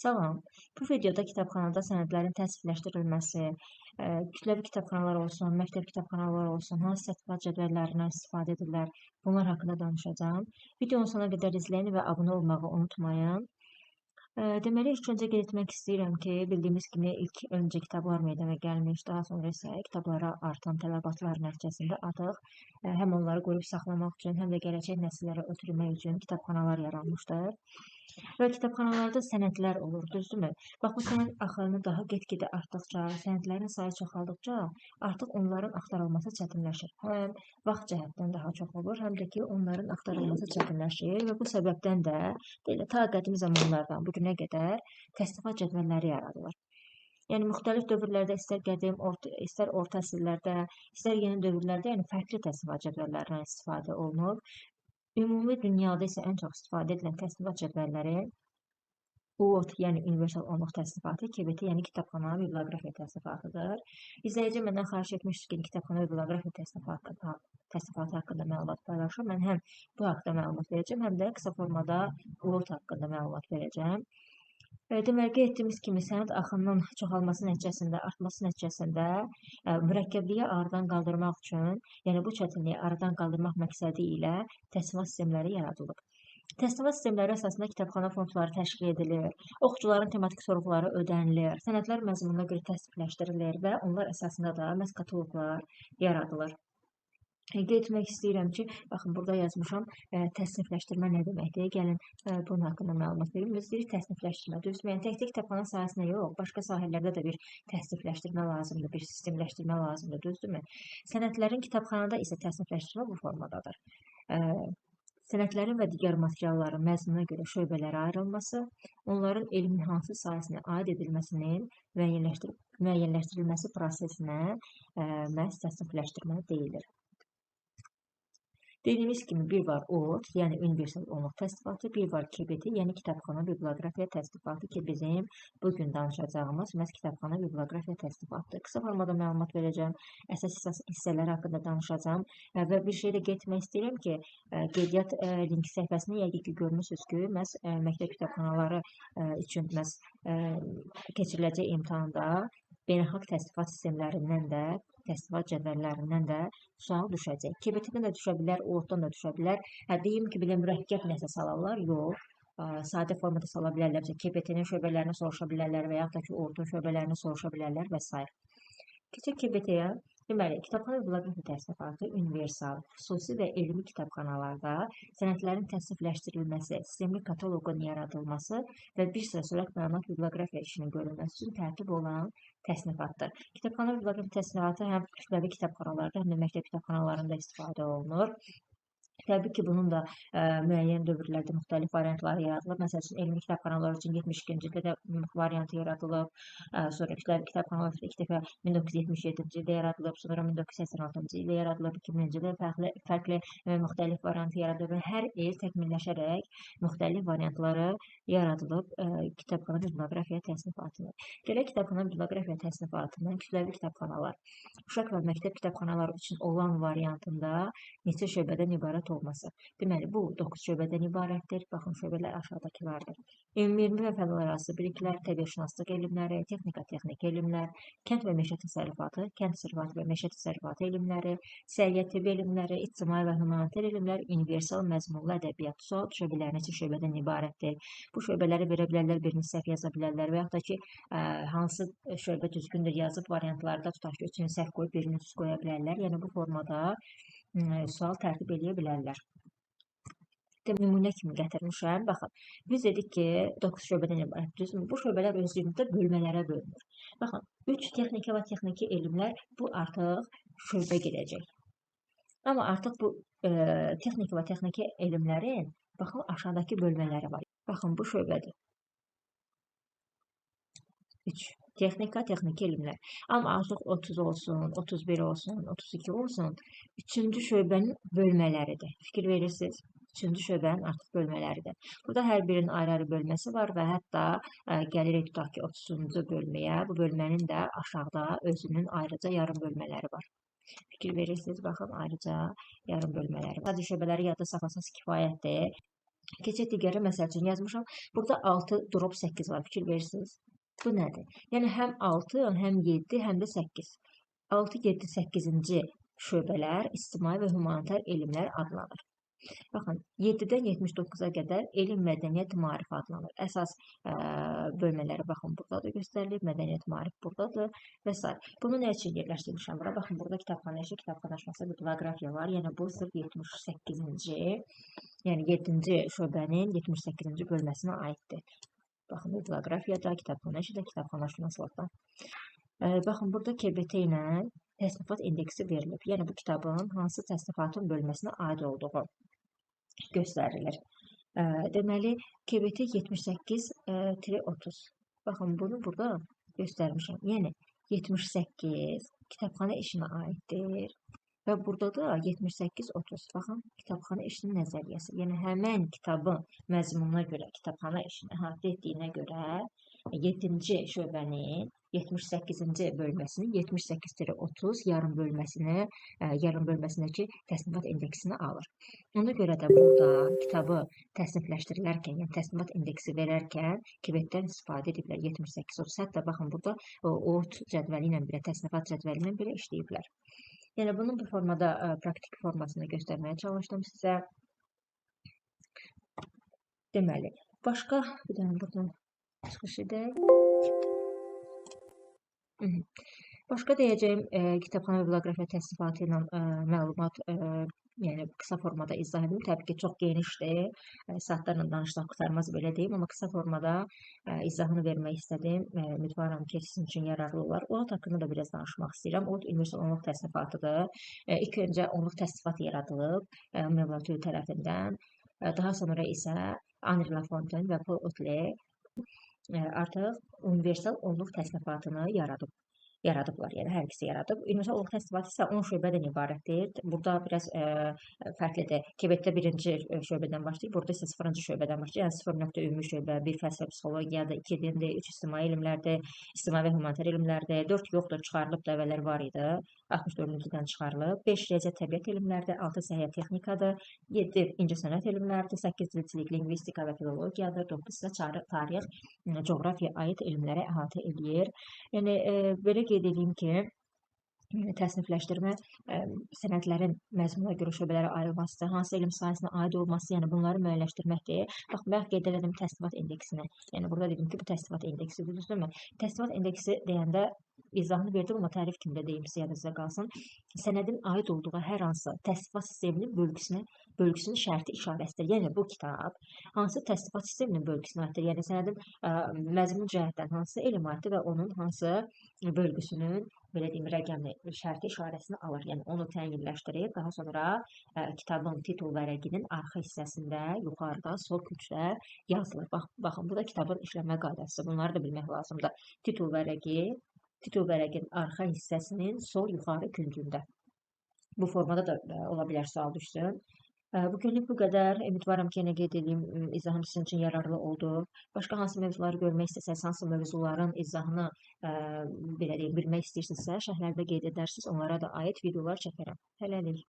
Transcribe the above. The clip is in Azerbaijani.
Salam. Bu videoda kitabxanada sənədlərin təsdiqləşdirilməsi, kütləvi kitabxanalar olsun, məktəb kitabxanaları olsun, hansı sertifikat cədvəllərindən istifadə edirlər, bunlar haqqında danışacağım. Videonun sonuna qədər izləyin və abunə olmağı unutmayın. Deməli, ilk öncə qeyd etmək istəyirəm ki, bildiyimiz kimi öncə kitablar meydana gəlmiş, daha sonra isə kitablara artan tələbatlar nəticəsində artıq həm onları qoruyub saxlamaq üçün, həm də gələcək nəsillərə ötürmək üçün kitabxanalar yaranmışdır. Və kitabxanalarda sənədlər olur, düzdürmü? Bax, bu sənəd axını daha get-gedə artdıqca, sənədlərin sayı çoxaldıqca artıq onların axtarılması çətinləşir. Həm vaxt cəhətdən daha çox olur, həm də ki, onların axtarılması çətinləşir və bu səbəbdən də belə ta qədim zamanlardan bu günə qədər təsnifat cədvəlləri yaradılır. Yəni müxtəlif dövrlərdə istər qədim, istər orta əsrlərdə, istər yeni dövrlərdə, yəni fərqli təsnifat cədvəllərindən istifadə olunur. Ümumi dünyada isə ən çox istifadə edilən təsnifat cədvəlləri UOT, yəni Universal Onluq təsnifatı, KBT, yəni kitabxana biblioqrafiya təsnifatıdır. İzləyici məndən xahiş etmişdir ki, kitabxana biblioqrafiya təsnifatı haqqında məlumat paylaşım. Mən həm bu haqqda məlumat verəcəm, həm də qısa formada UOT haqqında məlumat verəcəm. Deməli, qeyd etdiyimiz kimi sənəd axınının çoxalması nəticəsində, artması nəticəsində mürəkkəbliyi aradan qaldırmaq üçün, yəni bu çətinliyi aradan qaldırmaq məqsədi ilə təsnifat sistemləri yaradılıb. Təsnifat sistemləri əsasında kitabxana fondları təşkil edilir, oxucuların tematik sorğuları ödənilir, sənədlər məzmununa görə təsdiqləşdirilir və onlar əsasında da məhz kataloqlar yaradılır. Qeyd etmək istəyirəm ki, baxın, burada yazmışam, təsnifləşdirmə nə deməkdir? Gəlin, bunun haqqında məlumat verim. Biz deyirik təsnifləşdirmə. Düzdür, yəni tək-tək kitabxana sahəsində yox, başqa sahələrdə də bir təsnifləşdirmə lazımdır, bir sistemləşdirmə lazımdır, düzdürmü? Sənədlərin kitabxanada isə təsnifləşdirmə bu formadadır. Sənədlərin və digər materialların məzmununa görə şöbələrə ayrılması, onların elmin hansı sahəsinə aid edilməsinin müəyyənləşdirilməsi prosesinə məhz təsnifləşdirmə deyilir. Dediyimiz kimi bir var UOT, yəni Universal Onluq təsnifatı, bir var KBT, yəni kitabxana biblioqrafiya təsnifatı ki, bizim bugün danışacağımız məhz kitabxana biblioqrafiya təsnifatıdır. Qısa formada məlumat verəcəm, əsas hissələri haqqında danışacağım və bir şey də qeyd etmək istəyirəm ki, qeydiyyat link səhifəsini yəqin ki, görmüsünüz ki, məhz məktəb kitabxanaları üçün məhz keçiriləcək imtahanda beynəlxalq təsnifat sistemlərindən də, təsnifat cədvəllərindən də sual düşəcək. KBT-dən də düşə bilər, UOT-dan da düşə bilər. Deyim ki, belə mürəkkəb nəsə salarlar, yox. Sadə formada sala bilərlər, KBT-nin şöbələrini soruşa bilərlər və yaxud da ki, UOT-un şöbələrini soruşa bilərlər və s. Keçək KBT-yə. Deməli, kitabxana biblioqrafiya təsnifatı universal, xüsusi və elmi kitabxanalarda sənədlərin təsnifləşdirilməsi, sistemli kataloqun yaradılması və bir sıra sürət məlumat biblioqrafiya işinin görülməsi üçün tərtib olan təsnifatdır. Kitabxana biblioqrafiya təsnifatı həm kütləvi kitabxanalarda, həm də məktəb kitabxanalarında istifadə olunur. Təbii ki, bunun da müəyyən dövrlərdə müxtəlif variantları yaradılıb. Məsəl üçün, elmi kitabxanalar üçün 72-ci ildə də variantı yaradılıb. Sonra kütləvi kitabxanalar ilk dəfə 1977-ci ildə yaradılıb. Sonra 1986-cı ildə yaradılıb. 2000-ci ildə fərqli müxtəlif variantı yaradılıb. Hər il təkmilləşərək müxtəlif variantları yaradılıb kitabxana biblioqrafiya təsnifatını. Belə kitabxana biblioqrafiya təsnifatının kütləvi kitabxanalar, uşaq və məktəb kitabxanaları üçün olan variantında neçə şöbədən ibarət olması. Deməli, bu 9 şöbədən ibarətdir. Baxın, şöbələr aşağıdakılardır. Ümumi və fənlərarası biliklər, təbiətşünaslıq elmləri, texnika-texniki elmlər, kənd və meşə təsərrüfatı, kənd təsərrüfatı və meşə təsərrüfatı elmləri, səhiyyə tibb elmləri, ictimai və humanitar elmlər, universal məzmunlu ədəbiyyat, sual şöbələri neçə şöbədən ibarətdir. Bu şöbələri verə bilərlər, birini səhv yaza bilərlər və yaxud da ki, hansı şöbə düzgündür yazıb variantlarda tutaq ki, üçünü səhv qoyub birini düz qoya bilərlər. Yəni, bu formada sual tərtib edə bilərlər. Nümunə kimi gətirmişəm. Baxın, biz dedik ki, 9 şöbədən ibarət, düzdürmü? Bu şöbələr özlüyündə bölmələrə bölünür. Baxın, 3 texnika və texniki elmlər bu artıq şöbə gedəcək. Amma artıq bu texnika və texniki elmlərin, baxın, aşağıdakı bölmələri var. Baxın, bu şöbədir. 3. Texnika, texniki elmlər. Amma artıq 30 olsun, 31 olsun, 32 olsun, 3-cü şöbənin bölmələridir. Fikir verirsiniz? 3-cü şöbənin artıq bölmələridir. Burada hər birinin ayrı-ayrı bölməsi var və hətta gəlirik tutaq ki, 30-cu bölməyə, bu bölmənin də aşağıda özünün ayrıca yarım bölmələri var. Fikir verirsiniz, baxın, ayrıca yarım bölmələri var. Sadəcə şöbələri yadda saxlasanız kifayətdir. Keçək digəri, məsəl üçün yazmışam. Burada 6 drop 8 var. Fikir verirsiniz. Bu nədir? Yəni həm 6, həm 7, həm də 8. 6, 7, 8-ci şöbələr ictimai və humanitar elmlər adlanır. Baxın, 7-dən 79-a qədər elm, mədəniyyət, maarif adlanır. Əsas bölmələri baxın buradadır göstərilib, mədəniyyət, maarif buradadır və s. Bunu nə üçün yerləşdirmişəm bura? Baxın, burada kitabxana işi, kitabxana açması, biblioqrafiya var. Yəni bu sırf 78-ci, yəni 7-ci şöbənin 78-ci bölməsinə aiddir. Baxın, biblioqrafiyada, kitabxana işi də, kitabxana açması. Baxın, burada KBT ilə təsnifat indeksi verilib. Yəni bu kitabın hansı təsnifatın bölməsinə aid olduğu göstərilir. Deməli, KBT 78-30. Baxın, bunu burada göstərmişəm. Yəni, 78 kitabxana işinə aiddir. Və burada da 78-30. Baxın, kitabxana işinin nəzəriyyəsi. Yəni, həmən kitabın məzmununa görə, kitabxana işini əhatə etdiyinə görə 7-ci şöbənin 78-ci bölməsinin 78-30 yarım bölməsindəki təsnifat indeksini alır. Ona görə də burada kitabı təsnifləşdirilərkən, yəni təsnifat indeksi verərkən KBT-dən istifadə ediblər 78-30. Hətta baxın, burada OAuth cədvəli ilə belə, təsnifat cədvəli ilə belə işləyiblər. Yəni, bunun bu formada praktik formasını göstərməyə çalışdım sizə. Deməli, başqa bir dənə buradan çıxış edək. Başqa deyəcəyim kitabxana və biblioqrafiya təsnifatı ilə məlumat, yəni qısa formada izah edim. Təbii ki, çox genişdir. Saatlarla danışsaq qurtarmaz, belə deyim. Amma qısa formada izahını vermək istədim. Ümidvaram ki, sizin üçün yararlı olar. OAuth haqqında da biraz danışmaq istəyirəm. OAuth universal onluq təsnifatıdır. İlk öncə onluq təsnifat yaradılıb Mevlüt tərəfindən. Daha sonra isə Henri Lafontaine və Paul Otlet artıq universal onluq təsnifatını yaradıblar. Yəni, hər ikisi yaradıb. Universal onluq təsnifatı isə 10 şöbədən ibarətdir. Burada biraz fərqlidir. KBT birinci şöbədən başlayır, burada isə 0-cı şöbədən başlayır. Yəni, 0 ümumi şöbə, 1 fəlsəfi psixologiyadır, 2 dindir, 3 ictimai elmlərdir, ictimai və humanitar elmlərdir, 4 yoxdur, çıxarılıb da əvvəllər var idi. 64-cüdən çıxarılıb. 5 riyaziyyat təbiət elmlərdir, 6 səhiyyə texnikadır, 7 incəsənət elmlərdir, 8 dilçilik, lingvistika və filologiyadır, 9 isə tarix, coğrafiya aid elmlərə əhatə edir. Yəni, belə qeyd edeyim ki, təsnifləşdirmə sənədlərin məzmununa görə şöbələrə ayrılması, hansı elm sahəsinə aid olması, yəni bunları müəyyənləşdirməkdir. Bax, mən qeyd elədim təsnifat indeksini. Yəni, burada dedim ki, bu təsnifat indeksidir, düzdürmü? Təsnifat indeksi deyəndə izahını verdim, amma tərif kimi də deyim, yadınızda qalsın. Sənədin aid olduğu hər hansı təsnifat sisteminin bölgüsünün şərti işarəsidir. Yəni, bu kitab hansı təsnifat sisteminin bölgüsünə aiddir? Yəni, sənədin məzmun cəhətdən hansı elm aiddir və onun hansı bölgüsünün, belə deyim, rəqəmli şərti işarəsini alır. Yəni, onu təyinləşdirir. Daha sonra kitabın titul vərəqinin arxa hissəsində, yuxarıda, sol küncdə yazılır. Baxın, bu da kitabın işləmə qaydası. Bunları da bilmək lazımdır. Titul vərəqin arxa hissəsinin sol yuxarı küncündə. Bu formada da ola bilər sual düşsün. Bugünlük bu qədər. Ümidvaram ki, yenə qeyd edeyim, izahım sizin üçün yararlı oldu. Başqa hansı mövzuları görmək istəsəniz, hansı mövzuların izahını belə deyim, bilmək istəyirsinizsə, şərhlərdə qeyd edərsiniz. Onlara da aid videolar çəkərəm. Hələlik.